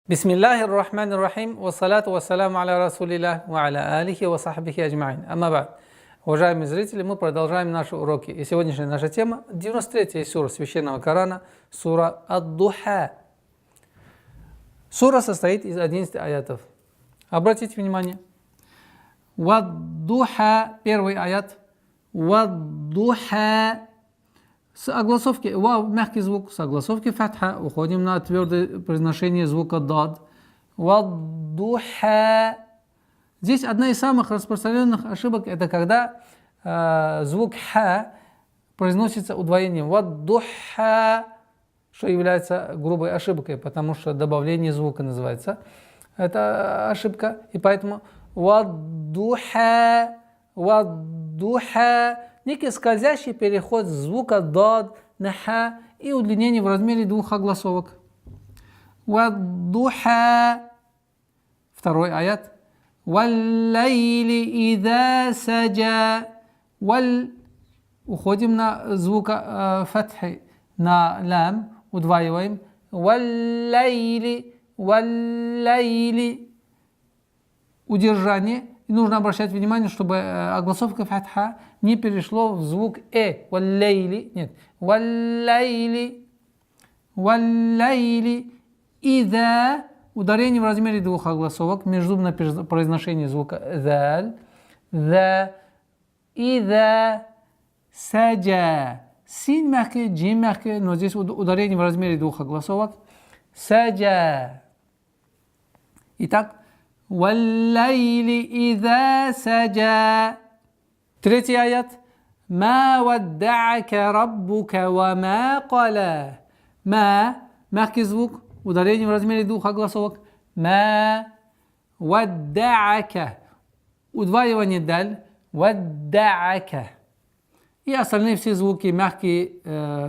Бисмиллахир рахманир рахим, вассалату вассаляму аля расулилlah, ва аля алихи ва сахбихи аджмаин. Амма ба'д. Уважаемые зрители, мы продолжаем наши уроки. И сегодняшняя наша тема 93-я сура Священного Корана, сура Ад-Духа. Сура состоит из 11 аятов. Обратите внимание. Вад-Духа, первый аят. Вад-Духа. С огласовки вау, мягкий звук, с огласовки фатха уходим на твердое произношение звука дад. Вад-духа. Здесь одна из самых распространенных ошибок, это когда звук ха произносится удвоением. Вад-духа, что является грубой ошибкой, потому что добавление звука называется. Это ошибка, и поэтому вад-духа, вад-духа. Некий скользящий переход звука дад на ха и удлинение в размере двух огласовок. Вад-духа. Второй аят. Валлайли ида саджа. Уходим на звук фатхи, на лам, удваиваем. Валлайли, валлайли. Удержание. И нужно обращать внимание, чтобы огласовка фатха не перешло в звук валлайли. Нет. Валлайли. Валлайли. Ида. Ударение в размере двух огласовок. Межзубное произношение звука заль. За. Ида. Саджа. Син мягкий, джим мягкий, но здесь ударение в размере двух огласовок. Саджа. Итак. Валлайли ида саджа. Третий аят. Ма вадда'ака раббука ва ма кала. Ма, мягкий звук, ударение в размере двух огласовок. Ма вадда'ака. Удваивание даль. Вадда'ака. И остальные все звуки мягкие,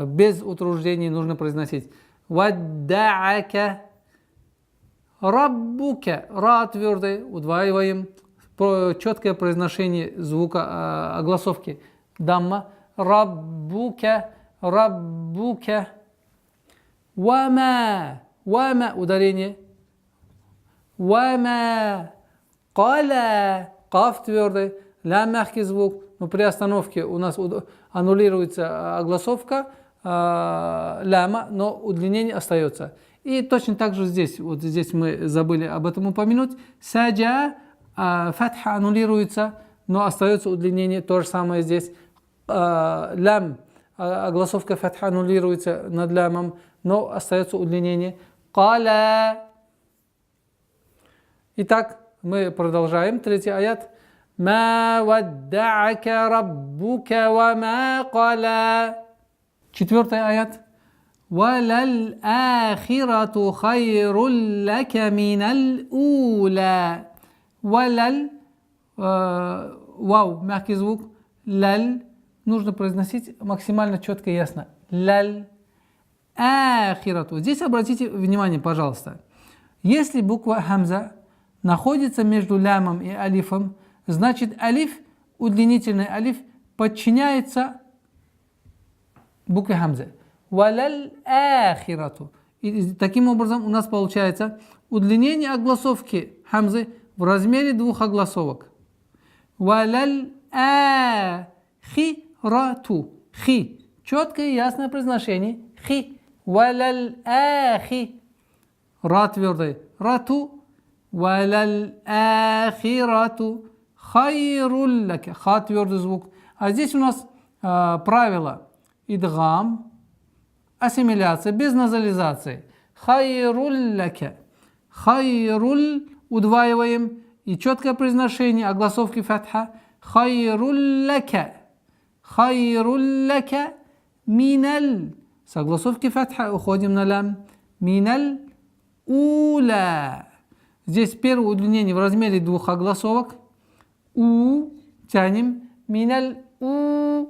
без утруждений нужно произносить. Вадда'ака. Раббука, ра твердый, удваиваем, четкое произношение звука огласовки. Дамма, раббука, раббука. Вама, вама, ударение. Вама, кала, каф твердый, ля мягкий звук, но при остановке у нас аннулируется огласовка ляма, но удлинение остается. И точно так же здесь, вот здесь мы забыли об этом упомянуть, саджа, фатха аннулируется, но остается удлинение, то же самое здесь. Лям, огласовка фатха аннулируется над лямом, но остается удлинение. Кала. Итак, мы продолжаем, третий аят. Ма вадда'ака раббука ва ма кала. Четвертый аят. وَلَلْآخِرَةُ خَيْرٌ لَكَ مِنَ الْأُولَى. وَلَلْ, вау, мягкий звук, лаль, нужно произносить максимально четко и ясно. Лаль, ахирату. Здесь обратите внимание, пожалуйста. Если буква хамза находится между лямом и алифом, значит алиф, удлинительный алиф, подчиняется букве хамза. Валяль ахирату. И таким образом у нас получается удлинение огласовки хамзы в размере двух огласовок. Валяль ахирату. Хи. Четкое и ясное произношение. Хи. Валяль ахи. Ра твердый. Рату. Валяль ахирату. Хайруль лака. Ха твердый звук. А здесь у нас правило. Идгам. Ассимиляция, без назализации. Хайруль лака. Хайруль, удваиваем, и четкое произношение огласовки фатха. Хайруль лака. Хайруль лака. Миналь. С огласовки фатха уходим на лям. Миналь ула. Здесь первое удлинение в размере двух огласовок. У. Тянем. Миналь у.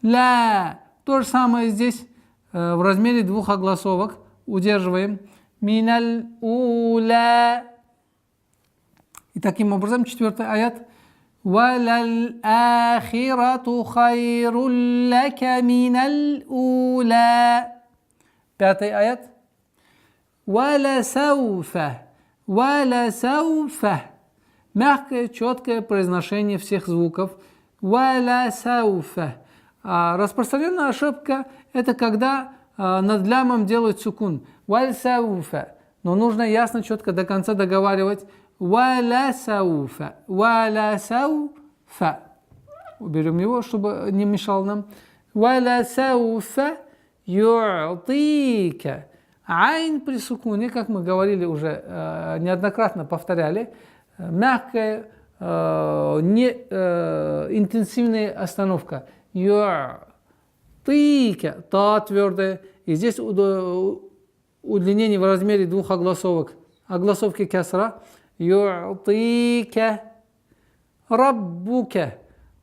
Ла. То же самое здесь. В размере двух огласовок удерживаем. Миналь ула. И таким образом, четвертый аят. Валяль ахирату хайруль лака миналь ула. Пятый аят. Валя сауфа. Валя сауфа. Мягкое, четкое произношение всех звуков. Валя сауфа. Распространенная ошибка – это когда над лямом делают сукун. Валя сауфа. Но нужно ясно, четко до конца договаривать. Валя сауфа. Валя сауфа. Уберем его, чтобы не мешал нам. Валя сауфа ю'тика. Айн при сукуне, как мы говорили уже, неоднократно повторяли, мягкая, интенсивная остановка. Ю'тика. Та твердая. И здесь удлинение в размере двух огласовок. Огласовки кясра. Ю'тика. Раббука.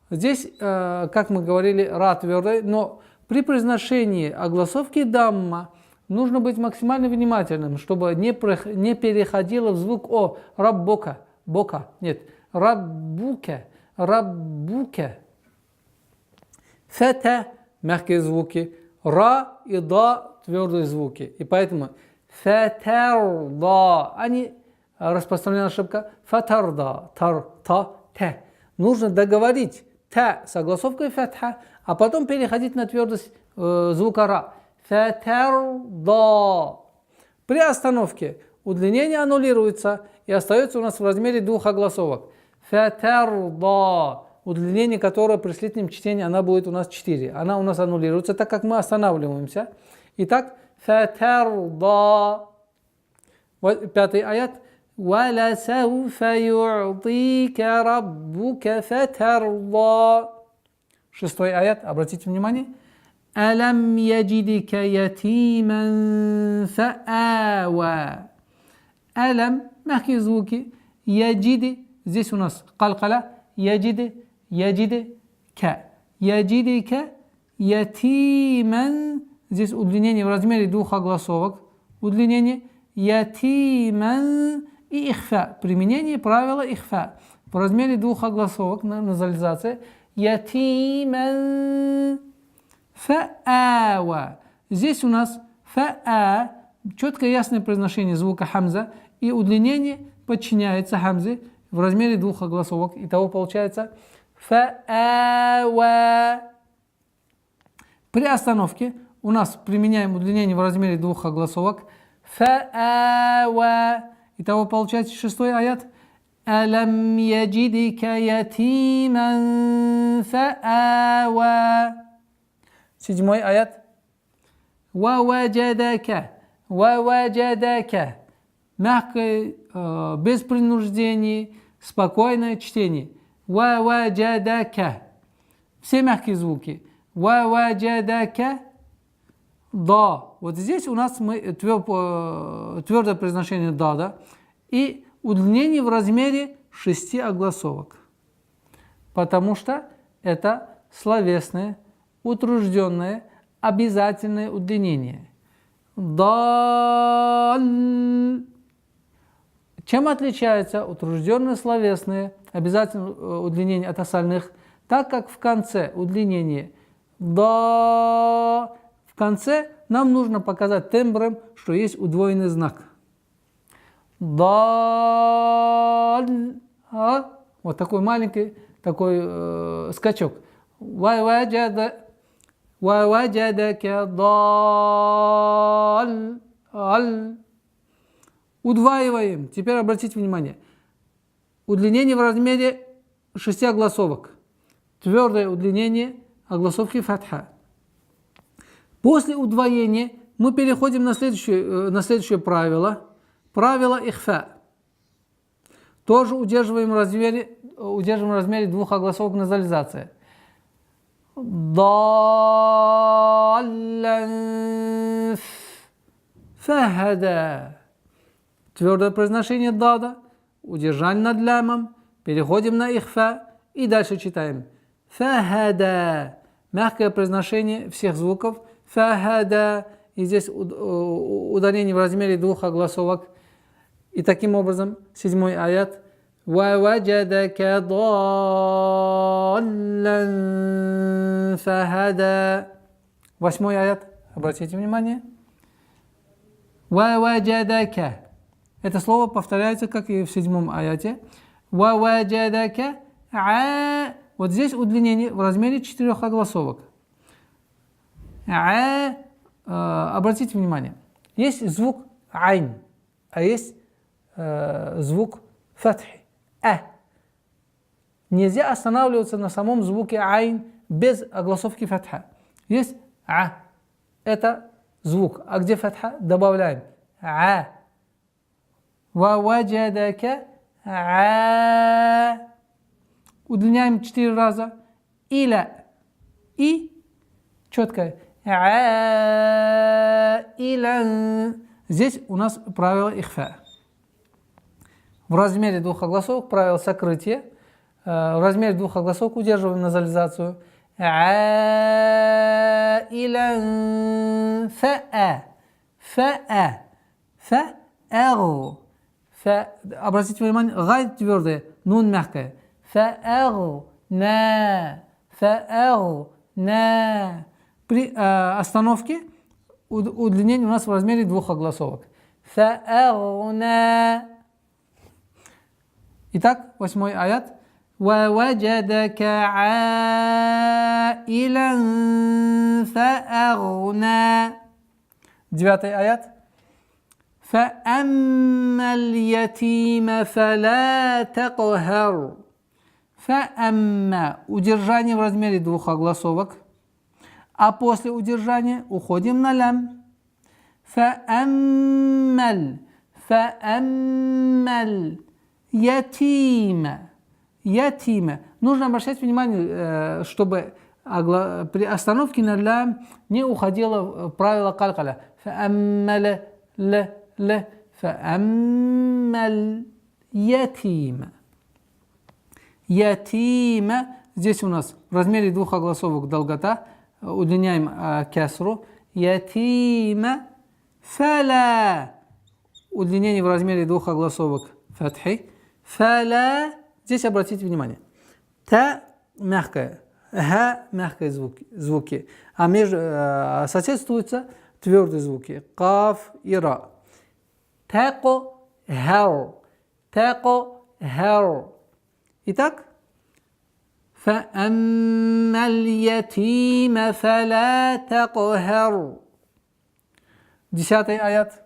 Здесь, как мы говорили, ра твердый, но при произношении огласовки дамма нужно быть максимально внимательным, чтобы не переходило в звук о. Раббука. Бока. Нет. Раббука. Раббука. Фата мягкие звуки. Ра и да твердые звуки. И поэтому фатарда. Они распространенная ошибка. Фатарда. Тар, та, те. Нужно договорить та с огласовкой фатха, а потом переходить на твердость звука ра. Фатарда. При остановке удлинение аннулируется и остается у нас в размере двух огласовок. Фатарда. Удлинение, которое при слитном чтении, она будет у нас 4. Она у нас аннулируется, так как мы останавливаемся. Итак, фатарда. Пятый аят. وَلَسَوْفَ يُعْطِيكَ رَبُّكَ فَتَرْضَى. Шестой аят, обратите внимание. أَلَمْ يَجِدِكَ يَتِيمًا فَآوَى. أَلَمْ, мягкие звуки. يَجِدِ, здесь у нас قلقلة. يَجِدِ, يَجِدِ, ك. يَجِدِكَ يَتِيمًا, здесь удлинение в размере двух огласовок. Удлинение. يَتِيمًا и ихфа. Применение правила ихфа. В размере двух огласовок, назализация. Ятиман фа'ава. Здесь у нас фа'а, четкое ясное произношение звука хамза, и удлинение подчиняется хамзе в размере двух огласовок. Итого получается фа'ава. При остановке у нас применяем удлинение в размере двух огласовок. Фа'ава. Итого получается шестой аят. Алам яджидика ятиман фа'ава. Седьмой аят. Ваваджадака. Ваваджадака. Мягкое, без принуждений, спокойное чтение. Ваваджадака. Все мягкие звуки. Ваваджадака. Да. Вот здесь у нас твердое произношение да, да, и удлинение в размере 6 огласовок, потому что это словесное, утружденное, обязательное удлинение. Да. Чем отличается утружденное словесное обязательное удлинение от остальных? Так как в конце удлинение да, в конце нам нужно показать тембром, что есть удвоенный знак. Да, вот такой маленький такой скачок. Ваваджадака дал. Удваиваем. Теперь обратите внимание. Удлинение в размере 6 огласовок. Твердое удлинение огласовки фатха. После удвоения мы переходим на следующее правило. Правило ихфа. Тоже удерживаем в размере двух огласовок назализации. Даллан фахада. Твердое произношение дада. Удержание над лямом. Переходим на ихфа. И дальше читаем. Фахада. Мягкое произношение всех звуков. Фахада. И здесь ударение в размере двух огласовок. И таким образом, 7 аят. وَوَجَدَكَ ضَالًّا فَهَدَى. 8 аят. Обратите внимание. Ваваджадака. Это слово повторяется, как и в 7 аяте. Ваваджадака. Вот здесь удлинение в размере 4 огласовок. Обратите внимание, есть звук айн, а есть звук фатхи. Нельзя останавливаться на самом звуке айн без огласовки фатха. Есть это звук, а где фатха? Добавляем Ваваджадака удлиняем 4 раза. Иля. И четко. Иля. Здесь у нас правило ихфа. В размере 2 огласовок правило сокрытия. В размере 2 огласовок удерживаем назализацию. Иля. Фа'агу. Обратите внимание, гай твердая, нун мягкая. Фа'агна. При остановке удлинение у нас в размере 2 огласовок. Фа'агна. Итак, 8 аят. وَوَجَدَكَ عَائِلًا فَأَغْنَى. 9 аят. فَأَمَّا الْيَتِيمَ فَلَا تَقْهَرْ. فَأَمَّا. Удержание в размере 2 огласовок. А после удержания уходим на лям. فَأَمَّا الْيَتِيمَ. Ятима. Нужно обращать внимание, чтобы при остановке на лям не уходило правило калькаля. Фа'аммал ятима. Ятима. Здесь у нас в размере 2 огласовок долгота. Удлиняем кясру. Ятима. Фаля. Удлинение в размере 2 огласовок фатхи. Фаля. Здесь обратите внимание. Та мягкая, ха мягкие звуки, а между соседствуются твердые звуки. Каф и ра. Тако хар. Итак, فَأَمَّا الْيَتِيمَ فَلَا تَقْهَرْ. 10 аят.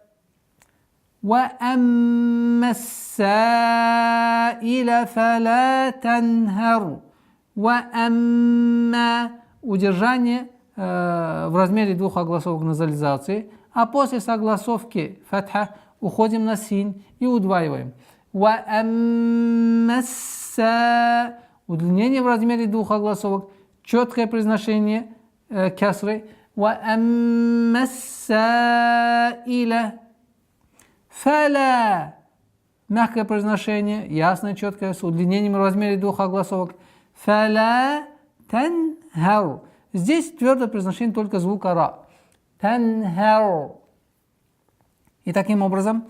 وَأَمَّا السَّائِلَ فَلَا تَنْهَرْ. وَأَمَّا удержание в размере 2 огласовок назализации, а после согласовки фатха уходим на син и удваиваем. وَأَمَّا السَّائِلَ удлинение в размере 2 огласовок, четкое произношение кясры. وَأَمَّا السَّائِلَ فَلَا мягкое произношение, ясное, четкое, с удлинением в размере 2 огласовок. فَلَا تَنْهَرْ. Здесь твердое произношение только звука ра. تَنْهَرْ. И таким образом,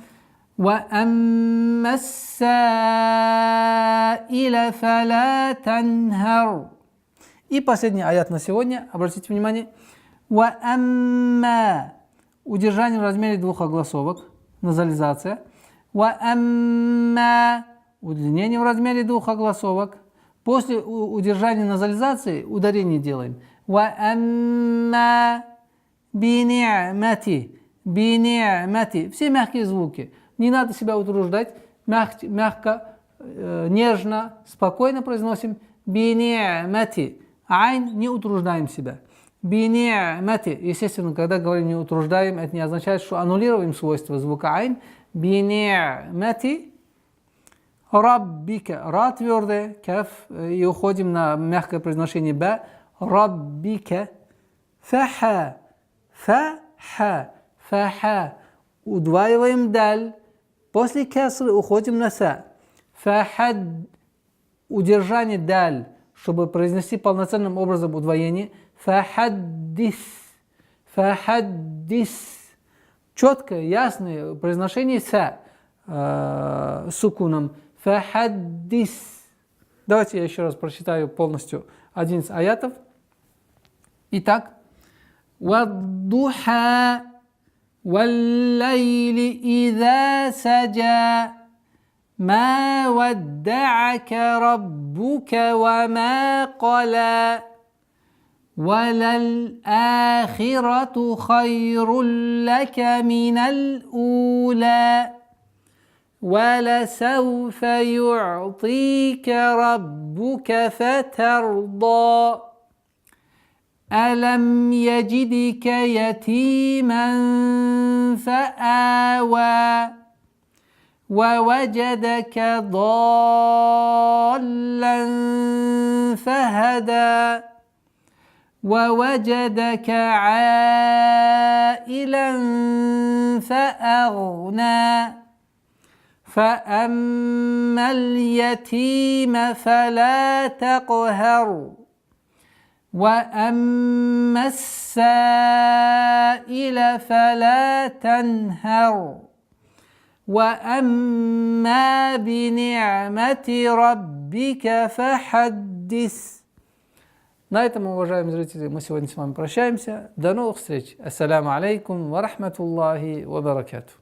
وَأَمَّا السَّائِلَ فَلَا تَنْهَرْ. И последний аят на сегодня, обратите внимание. وَأَمَّا удержание в размере 2 огласовок, назализация. وَأَمَّا удлинение в размере 2 огласовок. После удержания назализации ударение делаем. وَأَمَّا بِنِعْمَةِ. Все мягкие звуки. Не надо себя утруждать. Мягко, нежно, спокойно произносим. بِنِعْمَةِ. Айн, не утруждаем себя. بِنِعْمَةِ. Естественно, когда говорим не утруждаем, это не означает, что аннулируем свойства звука айн. بِنِعْمَةِ раббика. Ра твердая, каф, и уходим на мягкое произношение ба. Раббика. Фаха. Удваиваем даль. После касры уходим на са. Фахад. Удержание даль, чтобы произнести полноценным образом удвоение. Фахаддис. Четкое, ясное произношение са сукуном. Фахаддис. Давайте я еще раз прочитаю полностью 11 аятов. Итак, ваддуха. والليل إذا سجى ما ودعك ربك وما قلى وللآخرة خير لك من الأولى ولسوف يعطيك ربك فترضى ألم يجدك يتيما فآوى ووجدك ضالا فهدى ووجدك عائلا فأغنى فأما اليتيم فلا تقهر وأما السائل فلا تنهر وأما بنعمة ربك فحدث. На этом, уважаемые зрители, мы сегодня с вами прощаемся. До новых встреч. Ассаляму алейкум ва рахматуллахи ва баракату.